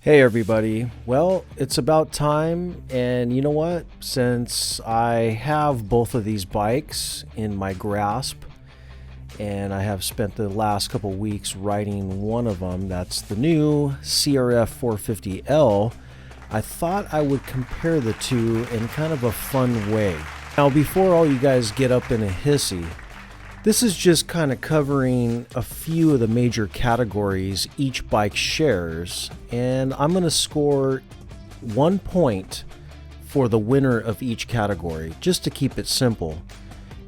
Hey everybody, well, it's about time, and you know what, since I have both of these bikes in my grasp and I have spent the last couple weeks riding one of them, that's the new CRF450L, I thought I would compare the two in kind of a fun way. Now before all you guys get up in a hissy, this is just kind of covering a few of the major categories each bike shares, and I'm going to score 1 point for the winner of each category, just to keep it simple.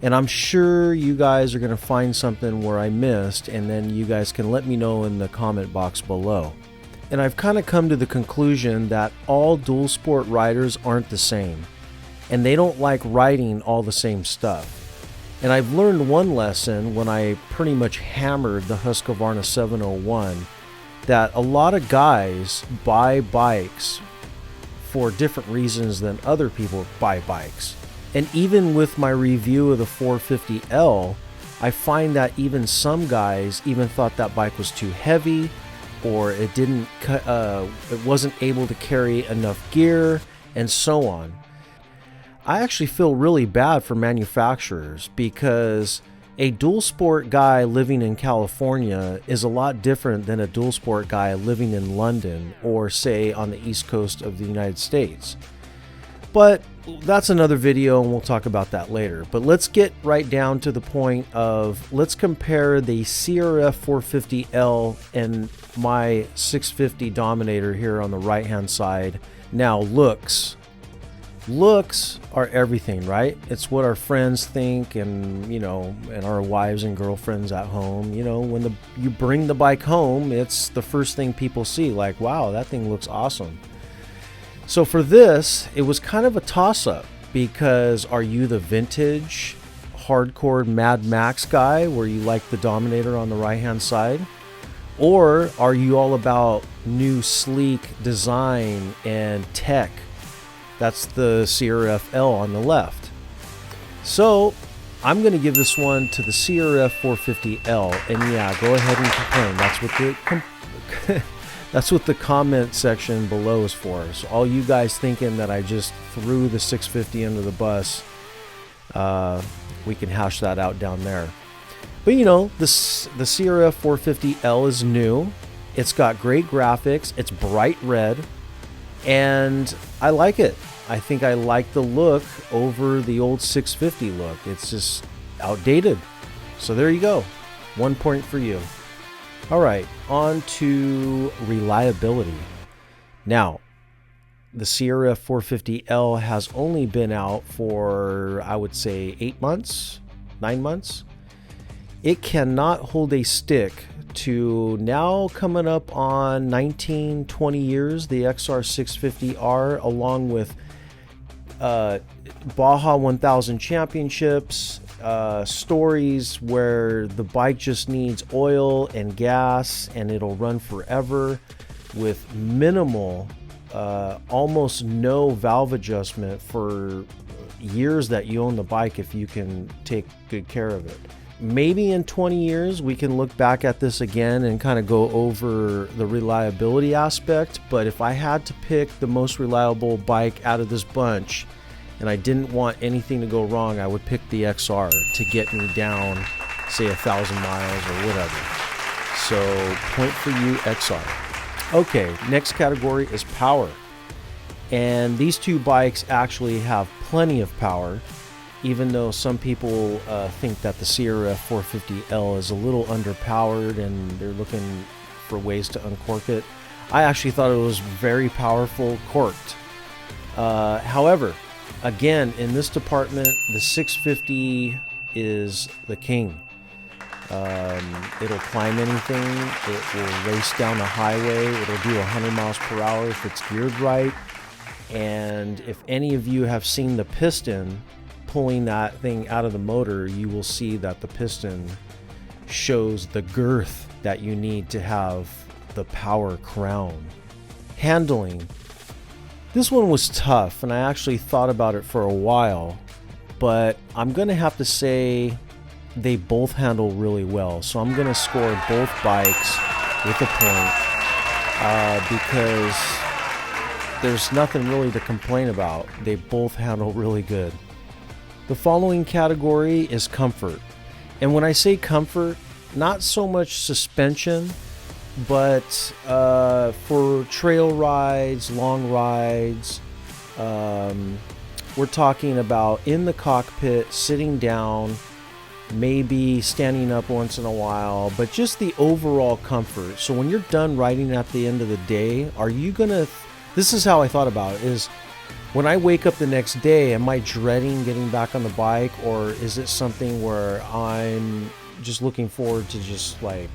And I'm sure you guys are going to find something where I missed, and then you guys can let me know in the comment box below. And I've kind of come to the conclusion that all dual sport riders aren't the same, and they don't like riding all the same stuff. And I've learned one lesson when I pretty much hammered the Husqvarna 701, that a lot of guys buy bikes for different reasons than other people buy bikes. And even with my review of the 450L, I find that even some guys even thought that bike was too heavy, or it wasn't able to carry enough gear, and so on. I actually feel really bad for manufacturers, because a dual sport guy living in California is a lot different than a dual sport guy living in London or say on the east coast of the United States. But that's another video and we'll talk about that later. But let's get right down to the point of, let's compare the CRF 450L and my 650 Dominator here on the right hand side. Now looks are everything, right? It's what our friends think, and and our wives and girlfriends at home, when you bring the bike home, it's the first thing people see, like, wow, that thing looks awesome. So for this, it was kind of a toss-up, because are you the vintage hardcore Mad Max guy where you like the Dominator on the right hand side, or are you all about new sleek design and tech? That's the CRF-L on the left. So I'm going to give this one to the CRF450L, and yeah, go ahead and complain. That's what the comment section below is for. So all you guys thinking that I just threw the 650 under the bus, we can hash that out down there. But the CRF450L is new. It's got great graphics. It's bright red, and I like it. I think I like the look over the old 650 look. It's just outdated. So there you go. 1 point for you. All right, on to reliability. Now, the CRF 450L has only been out for, I would say, 8 months, 9 months. It cannot hold a stick to now coming up on 19, 20 years, the XR650R, along with Baja 1000 championships, stories where the bike just needs oil and gas and it'll run forever with minimal, almost no valve adjustment for years that you own the bike if you can take good care of it. Maybe in 20 years we can look back at this again and kind of go over the reliability aspect, but if I had to pick the most reliable bike out of this bunch and I didn't want anything to go wrong, I would pick the XR to get me down, say, 1,000 miles or whatever. So point for you, XR. Okay, next category is power, and these two bikes actually have plenty of power, even though some people think that the CRF 450L is a little underpowered and they're looking for ways to uncork it. I actually thought it was very powerful corked. However, again, in this department, the 650 is the king. It'll climb anything, it will race down the highway, it'll do 100 miles per hour if it's geared right. And if any of you have seen the piston pulling that thing out of the motor, you will see that the piston shows the girth that you need to have the power crown. Handling. This one was tough, and I actually thought about it for a while, but I'm going to have to say they both handle really well. So I'm going to score both bikes with a point because there's nothing really to complain about. They both handle really good. The following category is comfort. And when I say comfort, not so much suspension, but for trail rides, long rides, we're talking about in the cockpit, sitting down, maybe standing up once in a while, but just the overall comfort. So when you're done riding at the end of the day, are you gonna, this is how I thought about it, is when I wake up the next day, am I dreading getting back on the bike, or is it something where I'm just looking forward to just like,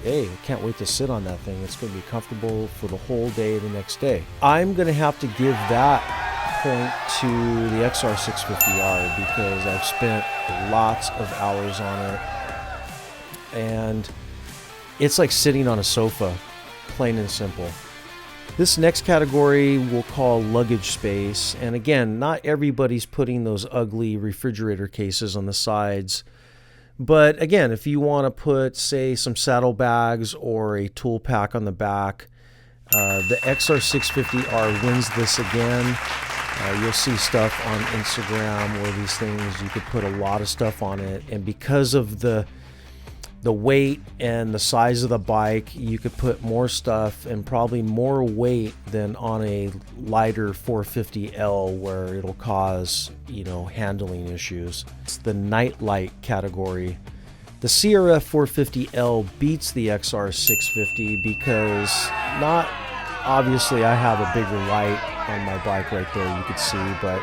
hey, I can't wait to sit on that thing. It's going to be comfortable for the whole day the next day. I'm going to have to give that point to the XR650R because I've spent lots of hours on it. And it's like sitting on a sofa, plain and simple. This next category we'll call luggage space. And again, not everybody's putting those ugly refrigerator cases on the sides. But again, if you want to put, say, some saddlebags or a tool pack on the back, the XR650R wins this again. You'll see stuff on Instagram where these things, you could put a lot of stuff on it. And because of the weight and the size of the bike, you could put more stuff and probably more weight than on a lighter 450L where it'll cause, handling issues. It's the nightlight category. The CRF450L beats the XR650 because obviously I have a bigger light on my bike right there, you could see, but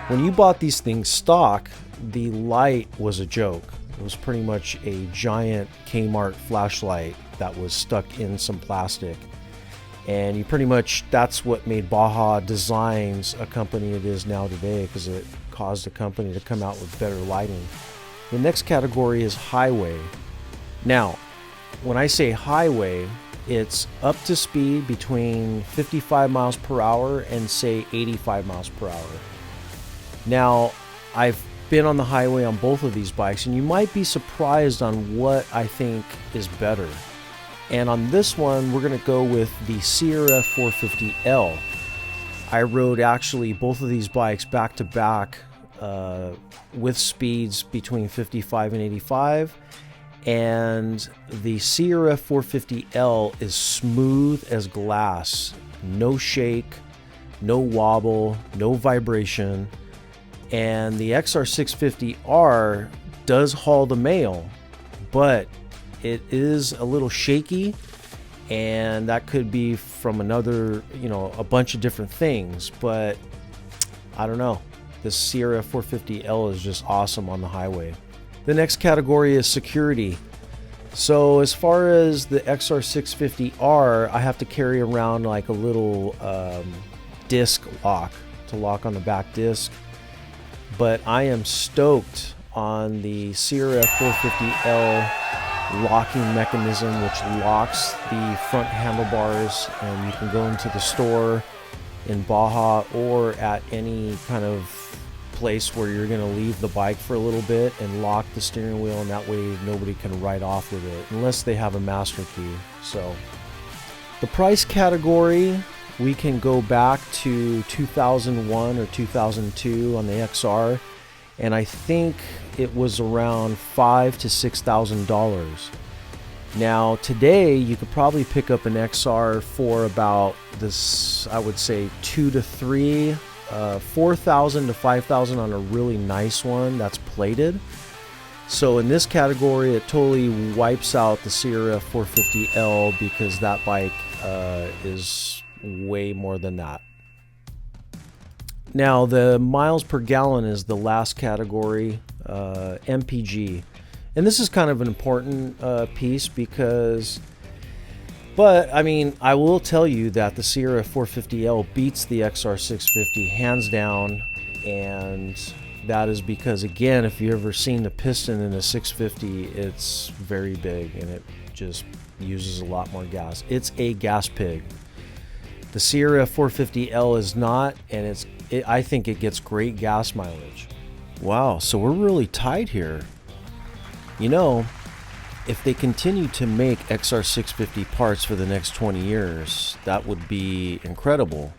when you bought these things stock, the light was a joke. It was pretty much a giant Kmart flashlight that was stuck in some plastic. And that's what made Baja Designs a company it is now today, because it caused the company to come out with better lighting. The next category is highway. Now, when I say highway, it's up to speed between 55 miles per hour and say 85 miles per hour. Now, I've been on the highway on both of these bikes, and you might be surprised on what I think is better. And on this one, we're going to go with the CRF450L. I rode actually both of these bikes back to back with speeds between 55 and 85. And the CRF450L is smooth as glass. No shake, no wobble, no vibration. And the XR650R does haul the mail, but it is a little shaky, and that could be from a bunch of different things, but I don't know. This CRF450L is just awesome on the highway. The next category is security. So as far as the XR650R, I have to carry around like a little disc lock to lock on the back disc. But I am stoked on the CRF450L locking mechanism, which locks the front handlebars, and you can go into the store in Baja or at any kind of place where you're going to leave the bike for a little bit and lock the steering wheel, and that way nobody can ride off with it unless they have a master key. So the price category, we can go back to 2001 or 2002 on the XR, and I think it was around $5,000 to $6,000. Now today you could probably pick up an XR for about this, I would say $2,000 to $3,000, $4,000 to $5,000 on a really nice one that's plated. So in this category, it totally wipes out the CRF450L because that bike is way more than that. Now the miles per gallon is the last category, MPG, and this is kind of an important piece because, but I mean, I will tell you that the CRF450L beats the XR650 hands down, and that is because, again, if you've ever seen the piston in a 650, it's very big and it just uses a lot more gas. It's a gas pig. The XR450L is not, and I think it gets great gas mileage. Wow, so we're really tight here. You know, if they continue to make XR650 parts for the next 20 years, that would be incredible.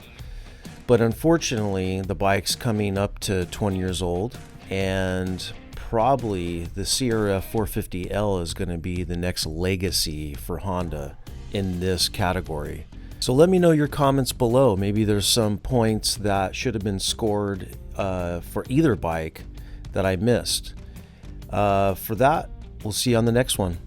But unfortunately, the bike's coming up to 20 years old, and probably the XR450L is going to be the next legacy for Honda in this category. So let me know your comments below. Maybe there's some points that should have been scored for either bike that I missed. For that, we'll see you on the next one.